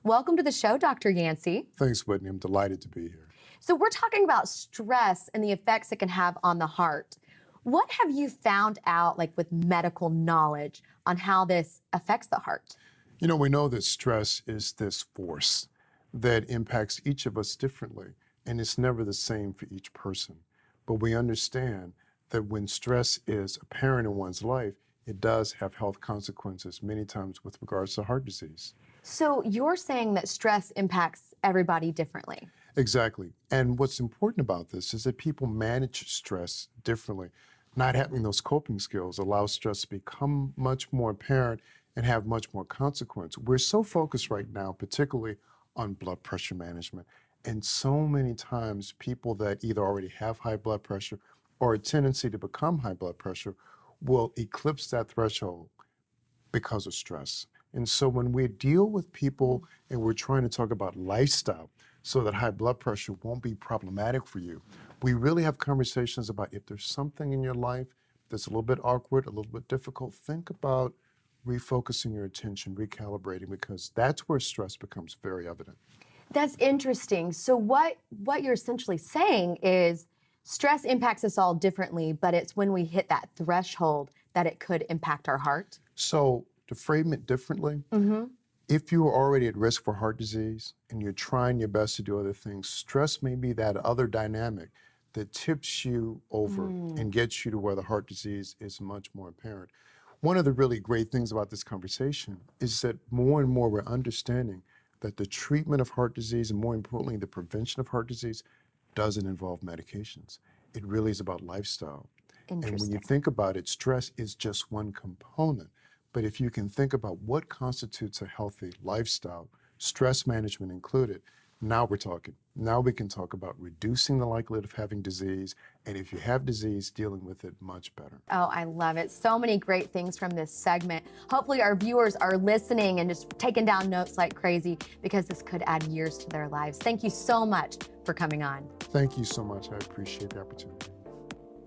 Welcome to the show, Dr. Yancy. Thanks, Whitney. I'm delighted to be here. So we're talking about stress and the effects it can have on the heart. What have you found out, like with medical knowledge, on how this affects the heart? You know, we know that stress is this force that impacts each of us differently, and it's never the same for each person. But we understand that when stress is apparent in one's life, it does have health consequences, many times with regards to heart disease. So you're saying that stress impacts everybody differently. Exactly. And what's important about this is that people manage stress differently. Not having those coping skills allows stress to become much more apparent and have much more consequence. We're so focused right now, particularly on blood pressure management. And so many times people that either already have high blood pressure or a tendency to become high blood pressure will eclipse that threshold because of stress. And so when we deal with people and we're trying to talk about lifestyle so that high blood pressure won't be problematic for you, we really have conversations about if there's something in your life that's a little bit awkward, a little bit difficult, think about refocusing your attention, recalibrating, because that's where stress becomes very evident. That's interesting. So what you're essentially saying is stress impacts us all differently, but it's when we hit that threshold that it could impact our heart. So to frame it differently, if you are already at risk for heart disease and you're trying your best to do other things, stress may be that other dynamic that tips you over and gets you to where the heart disease is much more apparent. One of the really great things about this conversation is that more and more we're understanding that the treatment of heart disease, and more importantly, the prevention of heart disease, doesn't involve medications. It really is about lifestyle. And when you think about it, stress is just one component. But if you can think about what constitutes a healthy lifestyle, stress management included, now we're talking. Now we can talk about reducing the likelihood of having disease, and if you have disease, dealing with it much better. Oh, I love it. So many great things from this segment. Hopefully our viewers are listening and just taking down notes like crazy, because this could add years to their lives. Thank you so much for coming on. Thank you so much. I appreciate the opportunity.